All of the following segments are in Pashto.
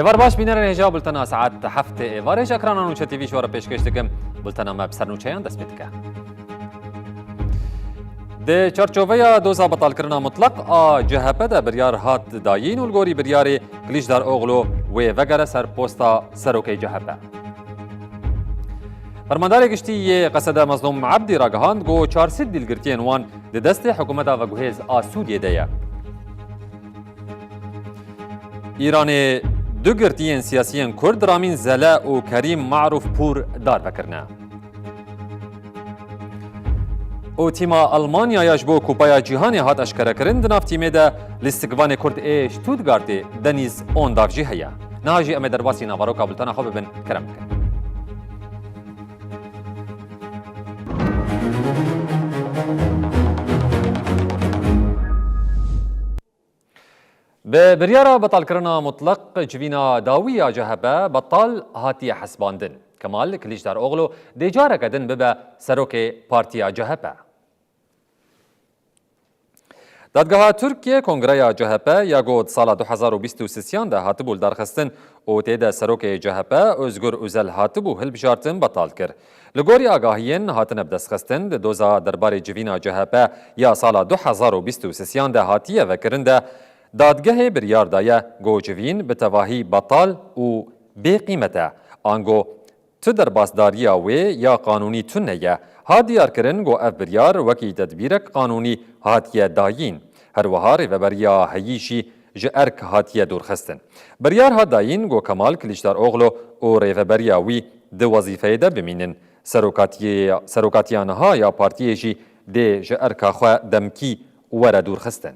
ایوار باش بینر هجا بولتنا ساعت هفته ایوارش اکرانا نوچه تیوی شوار پیشکش دکم بولتنا ما بسر نوچهیان دست بیدکه ده چارچوبه دوزا بطال کرنا مطلق جهپه ده بریار هات داین و الگوری بریار کلیش در اوغلو و وگره سر پوستا سروکی جهپه فرماندار گشتی قصد مظلوم عبدی راگهاند گو 400 دیلگرتین وان ده دست حکومت و گوهیز آسودیه ده ایران دو گرتین سیاسیین کرد رامین زله و کریم معروف پور دار بکرنه او تیما آلمانیا یاش بو کوپایا جیهانی هات اشکره کرن دناف تیمه ده لیستگوان کرد شتوتگارت دنیز اون داف جی هیا نهاجی امه درباسی نوارو کابلتانا خواب بن کرم کن به بریارا بطال کرنا مطلق جوینا داوی جهبه بطال هاتی حسباندن کمال کلیش در اوغلو دیجاره کدن ببه سروک پارتیا جهبه دادگاه ترکیه کنگره جهبه یا گود سال 2023 ده هاتبول درخستن او تیده سروک جهبه ازگر اوزل هاتبو هل بجارتن بطال کر لگوری آگاهین هاتن بدستخستن ده دوزا دربار جوینا جهبه یا سال 2023 ده هاتیه وکرنده دادگاه بریار دایه گوجوین به تواهی بطال و بی قیمته آنگو تو در بازداریا وی یا قانونی تو نیه ها دیار کرن گو اف بریار وکی تدبیرک قانونی هاتیه داین هر وها ریوبریا هیشی جرک هاتیه دورخستن بریار ها داین گو کمال کلیشدار اوغلو و ریوبریا وی دو وظیفه ده بمینن سروکاتیانها یا پارتیجی ده جرک خواه دمکی ور دورخستن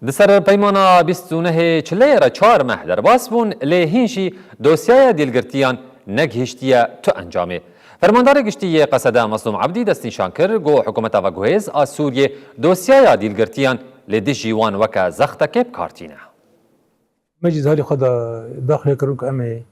دسر پیمانا 29 چله را 4 ماه در باس بون لیهینشی دوسیای دیلگرتیان نگهشتیه تو انجامه فرماندار گشتی قصد مظلوم عبدی دستنشان کر گو حکومت و گوهیز آسوریه دوسیای دیلگرتیان لدی جیوان وکا زخت کب کارتینه مجلس هالی خدا داخل کرون که امه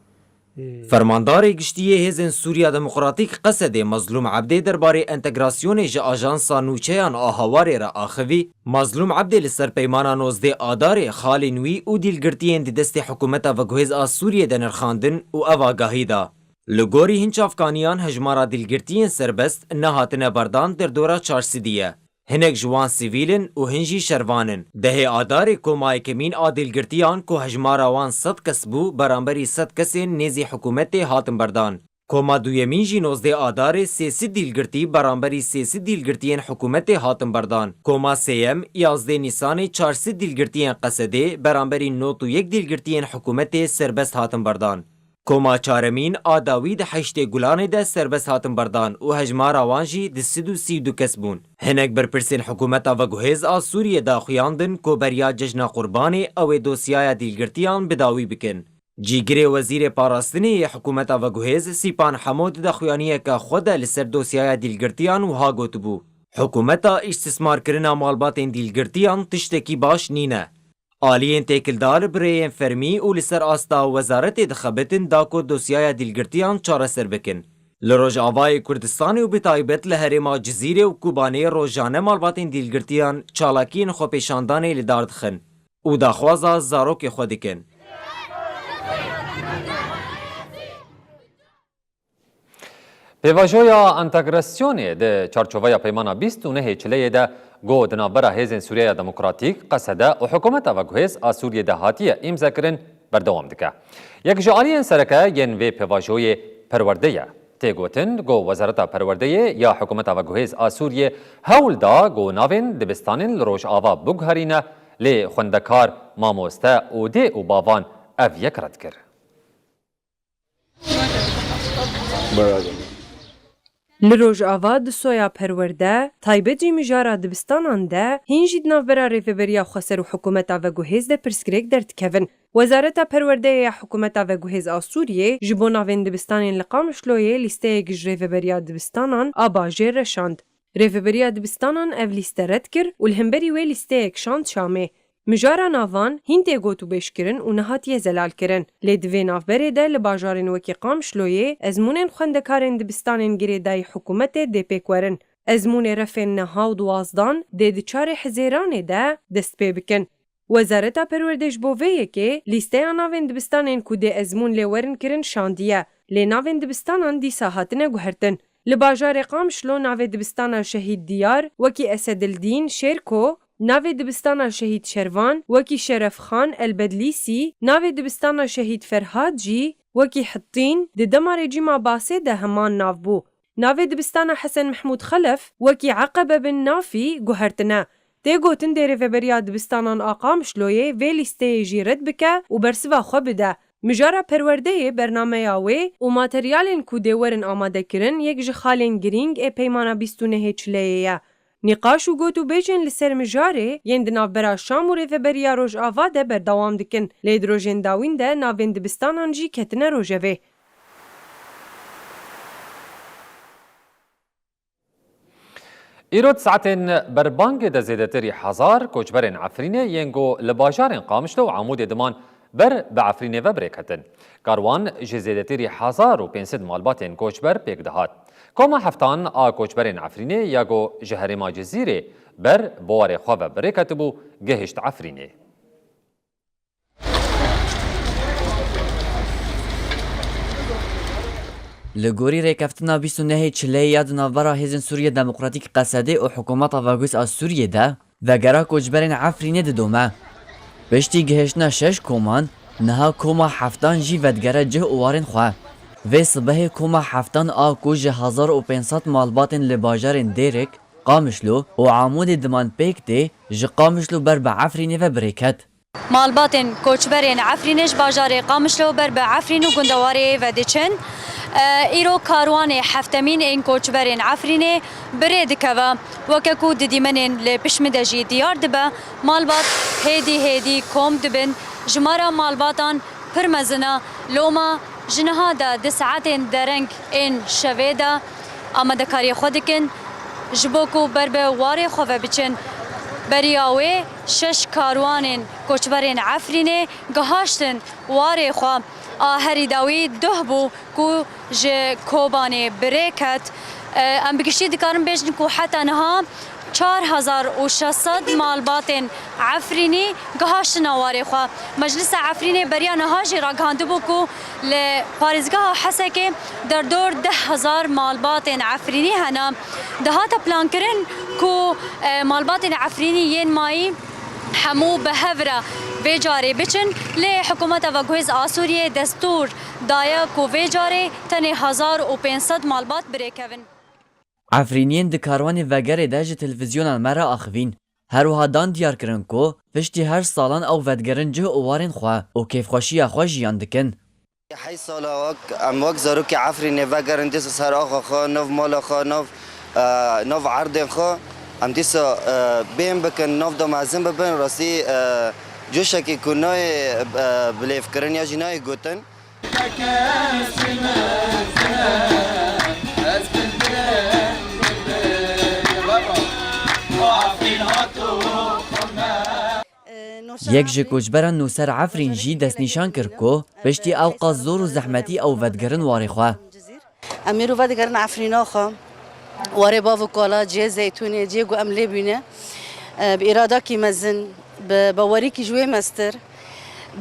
فرماندار گشتی هزن سوریا دموکراتیک قصد مظلوم عبدی درباره انتگراسیون ج آژانسا نوچهان آهواری را آخوی مظلوم عبدی لسر پیمانا 19 آدار خالی نوی او دیلگرتین دی دست حکومت و گوهز سوریه دنرخاندن و اواگاهی دا لگوری هنچ افغانیان هجمارا دیلگرتین سربست نهاتن بردان در دورا 400 هنک جوان سیویلن و هنجی شروانن ده آدار کومای کمین آدیلگرتیان کو هجمارا وان 100 کس بو برانبری 100 کسین نیزی حکومت هاتم بردان کوما دویمین جی 19 آدار 300 دیلگرتی برانبری 300 دیلگرتین حکومت هاتم بردان کوما سیم 11 نیسان 400 دیلگرتین قصده برانبری 91 دیلگرتین حکومت سربست هاتم بردان کوما چارمین آداوی ده 8 گلان ده سربست هاتم بردان و هجمار آوانجی ده 32 کس بون هنک برپرسین حکومت و گوهیز سوریه دا خویاندن کو بریا جشن قربانی او دوسیای دیلگرتیان بداوی بکن جیگر وزیر پاراستنی حکومت و گوهیز سیپان حمود دا خویانیه که خود لسر دوسیای دیلگرتیان و ها گوت بو حکومت استثمار کرنا مالبات دیلگرتیان تشتکی باش نینه آلیین تکلدار برین فرمی و لسر آستا وزارت دخبتن داکو دوسیای دیلگرتیان چاره سر بکن. لروج آوای کردستانی و بتایبت لحرما جزیره و کوبانه روزانه مالباتین دیلگرتیان چالاکین خو پیشاندانه لدار دخن. او داخوازا زاروک خودکن. پیواژویا انتگراسیون ده چارچوبه پیمانا 29 چله ده گو دنابرا هیزن سوریه دموکراتیک قصده و حکومت و گوهیز سوریه ده هاتیه امضا کرن بردوام دکه یک جعالیین سرکه ین وی پیواژوی پرورده تیگوتن گو وزارت پرورده یا حکومت و گوهیز سوریه هول دا گو ناوین دبستانین لروش آوا بگهرینه لی خوندکار ماموسته او ده او باوان او یک رد کر لروج آواد سویا پرورده تایبجی مجارا دبستانان ده هینجید نافبرا ریفبریا خسر و حکومت و گوهیز ده پرسکریک درد کون وزارت پرورده یا حکومت و گوهیز سوریه جبو ناوین دبستانین لقامشلویه لیسته گج ریفبریا دبستانان آباجه رشاند ریفبریا دبستانان او لیسته رد کر و الهمبری وی لیسته اکشاند شامه مجارا ناوان هین تێگۆت و بێشکردن و نەهاتیە زەلالکردن. لێ divê navberê de li bajarên wekî Qamişloyê ezmûnên xwendekarên dibistanên girêdayî hikûmetê dê pêkwerin. Ezmûnê refên neha û duwazdan dê di çarê hizêranê de dest pê bikin. Wezareta Perwerdê ji bo vê yekê lîsteya navên dibistanên ku dê ezmûn lê werin kirin şandiye. Lê navên dibistanan dîsa hatine guhertin. Li bajarê Qamişlo navê dibistana Şehîd Diyar wekî Esedildîn Şêrko, navê dibistana Şehîd Şervan wekî Şerefxan Elbedlîsî, navê dibistana Şehîd Ferhad jî wekî Hittîn di dema rejîma Basê de heman nav bû. Navê dibistana Hesen Mehmûd Xelef wekî Eqebe bin Nafî guhertine. Tê gotin dê rêveberiya dibistanan a Qamişloyê vê lîsteyê jî red bike û bersiva xwe bide. Mijara Perwerdeyê bernameya wê û materyalên ku dê werin amadekirin yek ji xalên girîng ê peymana 29 Çileyê ye. Nîqaş û got û bêjên li ser mijarê yên di navbera Şam û rêveberiya Rojava de berdewam dikin. Lê di rojên dawîn de navên dibistanan jî ketine rojevê. îrod saetên berbangê de zêdetirî hezar koçberên Efrînê yên got li bajarên Qamişlo û Amûdê diman ber bi Efrînê ve birêketin. Karwan ji zêdetirî hezar û 500 malbatên koçber pêk dihat. Koma heftan a koçberên Efrînê ya got ji herêma Cizîrê ber bi warê xwe ve birêketibû gihîşt Efrînê. Li gorî rêkeftina 29 Çileyê ya di navbera Hêzên Sûriya Demokratîk Qesedê û hikûmeta Vegwîs a Sûriyê de vegera koçberên Efrînê didome. Piştî gihîştina 6 koman, niha koma heftan jî vedgere cih û warên xwe. Vê sibehê koma heftan a ku ji 1500 malbatên li bajarên Dêrek, Qamişlo û Amûdê diman pêk tê ji Qamişlo ber bi Efrînê ve birêket. Malbatên koçberên Efrînê ji bajarê Qamişlo ber bi Efrîn û gundewarê ve diçin. Îro karwanê heftemîn ên koçberên Efrînê birê dikeve weke ku di dîmenên li pişmî de jî diyar dibe malbat hêdî hêdî kom dibin ji mara malbatan pir mezin e loma ji niha de di saetên dereng ên şevê de amadekariyê xwe dikin ji bo ku ber bi warê xwe ve biçin. Beriya wê 6 karwanên koçberên Efrînê gihaştin warê xwe. A herî dawî duh bû ku ji Kobanê birêket. Em bi giştî dikarin bêjin ku heta niha 4600 malbatên Efrînî gihaştina warê xwe. Meclisa Efrînê beriya niha jî ragihandibû ku li parêzgeha Hesekê derdor 10,000 malbatên Efrînî hene. Dihata plankirin ku malbatên Efrînî yên mayî hemû bi hevre vê carê biçin lê hikûmeta Vegwêz a Sûriyê destûr daye ku vê carê tenê 1500 malbat birêkevin. Efrîniyên di karwanê vegerê de ji televîzyonan me re axivîn. Her wiha dan diyar kirin ku piştî her salan ew vedgerin cih û warên xwe û kêfxweşiya xwe jiyan dikin. Hey sala em wek zarokê Efrînê vegerin dîsa ser axa xwe, nov mala xwe, nov erdên xwe em dîsa bêm bikin, nov da mezin bibin rastî coşekê ku nayê bilêvkirin ya jî nayê gotin. Yek ji koçberan nûser Efrîn jî destnîşan kir ku piştî ew qas zor û zehmetî ew vedgerin warê xwe. Em êro vedigerin Efrîna xwe warê bav û kala cihê zeytûnê cihê ku em lê bîne bi îradakî mezin bi bawerîkî ji wê mestir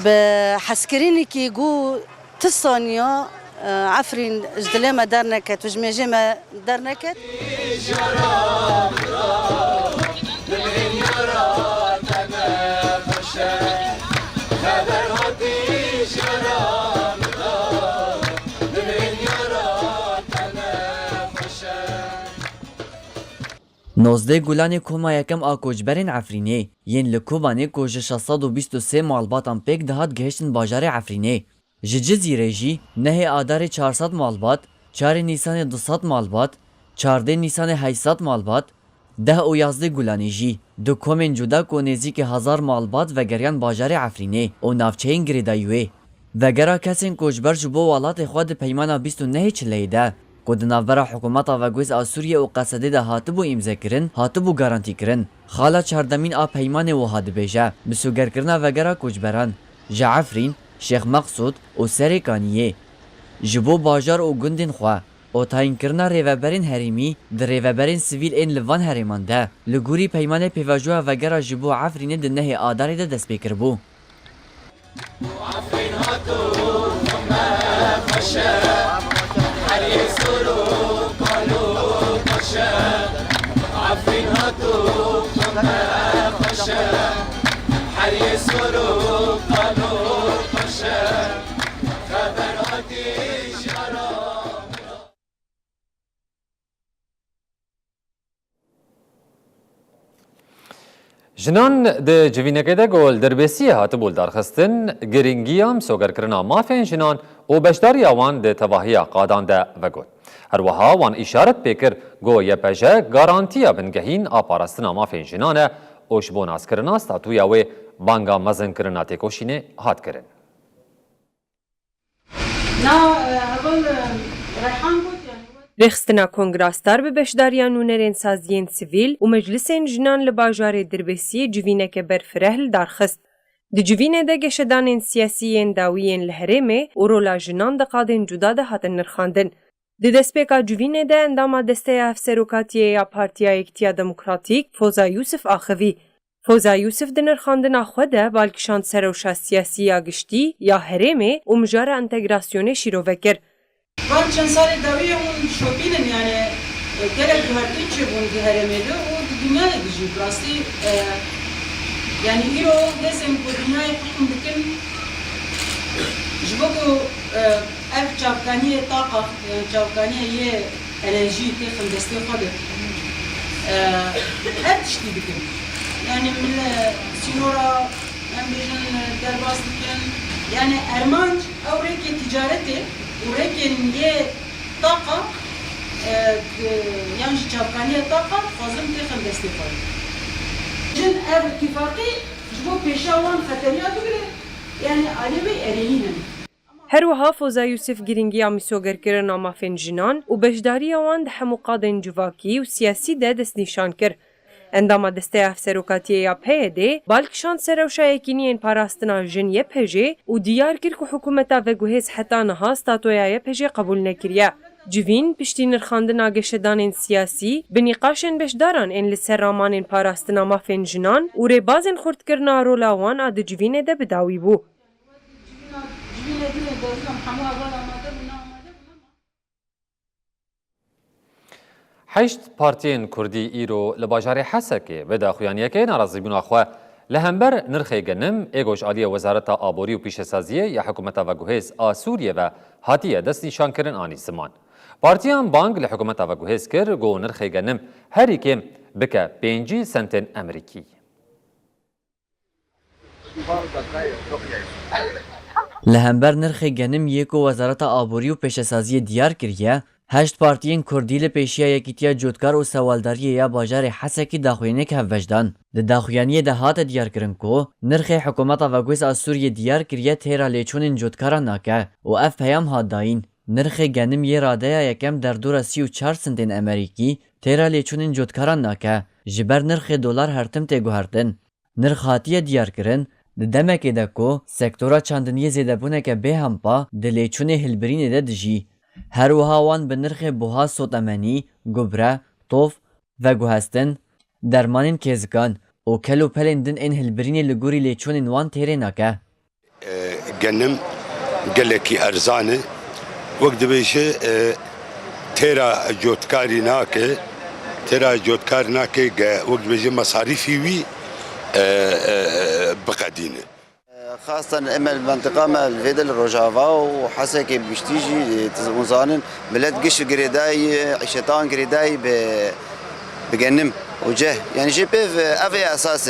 bi heskirînekî got ti saniya Efrîn ji dilê me derneket û ji mêjê me derneket. Nozdê gulanê koma yekem a koçberên Efrînê yên li Kobanê ku ji 623 malbatan pêk dihat gihiştin bajarê Efrînê. Ji Cizîrê jî nehê adarê 400 malbat, 4 Nîsanê 200 malbat, 14 Nîsanê 800 malbat, 10 û 11 gulanê jî di komên cuda ku nêzîkî 1000 malbat vegeriyan bajarê Efrînê û navçeyên girêdayî wê. Vegera kesên koçber ji bo welatê xwe di peymana 29 Çileyê de کو د ناوبرا حکومتا وگویز آ سوریه و قصده ده هاتبو امضا کرن هاتبو گارانتی کرن خالا چهاردمین آ پیمان و هادبیجه بسوگرکرنا وگرا کوچبران جعفرین شیخ مقصود و سریکانیه جبو باجار و گندین خوا او تاین کرنا ریوبرین هریمی در ریوبرین سیویل این لوان هریمان ده لگوری پیمان پیواجوه وگرا جبو عفرین ده نه آداری ده دست بکر بو جنان د جوینکه ده گل دربسی هاتبول درخستن گرینگیام سوگرکرنا مافین جنان و بشداری آوان ده تواهی قادان ده و گل هر وها وان اشارت پیکر گو یپجه گارانتیا بنگهین آپارستنا مافین جنانه اوشبون از کرنا ستاتویا و بانگا مزن کرنا تکوشینه هات کرن رخستنا کنگراستار به بشداریا نونرین سازیین سیویل و مجلسین جنان لباجار دربسی جوینک برفرهل درخست. د جوینه ده گشدانین سیاسیین داویین لحرمه و رولا جنان ده قادن جدا ده هاتن نرخاندن. د دسپیکا جوینه ده انداما دسته افسروکاتیه یا پارتیا اکتیا دموکراتیک فوزا یوسف آخوی. فوزا یوسف د نرخاندن آخوه ده بالکشان سروشا سیاسی یا گشتی یا حرمه و مجار انتگراسیون شیروکر. من چند سال دوی اون شوپینن یعنی گرک دوهردین چه بون گهرمیده و دنیا دیجی براستی یعنی ایرو دستم که دنیای حکم بکن جبکو اف چاپکانی طاقه چاپکانی یه انرژی تخم دستی خود هر تشتی بکن یعنی من سینورا من بیشن درباس بکن یعنی ارمانج او ریکی تجارتی ولكن هي طاقة يعني شابكانية طاقة خازم تخم دستيفاي جن اتفاقي جبو بيشاوان خطريات وغيره يعني عليوي ارينين هروها فوزا يوسف گرینگیا میسوگرکرنا مافین جنان و بشداری وان ده همو قادن جواکی و سیاسی ده دست نشان کر. انداما دسته افسروکاتیه یا پیده بالکشان سروشا یکینین پاراستنا جن یه پجه و دیار کر که حکومتا و گوهز حتا نها ستاتویا یه پجه قبول نکریه. جوین پشتی نرخاندن آگشدانین سیاسی بنیقاشن بشداران این لسر رامانین پاراستنا مافین جنان و ری بازن خورد کرنا رولاوان آده جوینه ده بداوی بو. حشت پارتین کردی ایرو لباجار حسکه و داخویانیه ناراضی بنا خو لهمبر نرخ گنم ایگوش عالی وزارت آبوری و پیشسازیه یا حکومت و گوهز سوریه و هاتیه دست نشان کرن آنی زمان. پارتیان بانگ لحکومت و گوهز کر گو نرخ گنم هری کم بکه 5 سنت امریکی. لهمبر نرخ گنم یکو وزارت آبوری و پیشسازی دیار کریه 8 پارتیین کردی لپیشیا یکیتیا جودکار و سوالداری یا باجار حسکی داخوینه که وجدان. د داخویانی ده هات دیار کرن کو نرخ حکومت و گویز سوریه دیار کریه تیرا لیچون جودکارا ناکه و اف پیام هات داین. نرخ گنم یه راده یکم در دور 34 سنتین امریکی تیرا لیچون جودکارا ناکه جبر نرخ دلار هرتم تگو هردن. نرخ هاتیه دیار کرن د دمکه ده کو سکتورا چاندنیه زیده بونه که به همپا د لیچون هلبرین ده دجی. هر وهاوان به نرخ بوها سوتمنی، گبره، توف و گوهستن درمانین کزگان و کلو پلندن این هلبرین لگوری لیچون وان تیره ناکه. گنم گلکی ارزانه وقت بیشه تیرا جوتکاری ناکه وقت بیشه مصاريفي وی بقدینه. خاصة اما المنطقة ما الفيدل الرجافا وحسكي بيشتيجي تزونزانن بلاد قش قريداي عشتان قريداي بجنم وجه يعني جي بيف افي اساس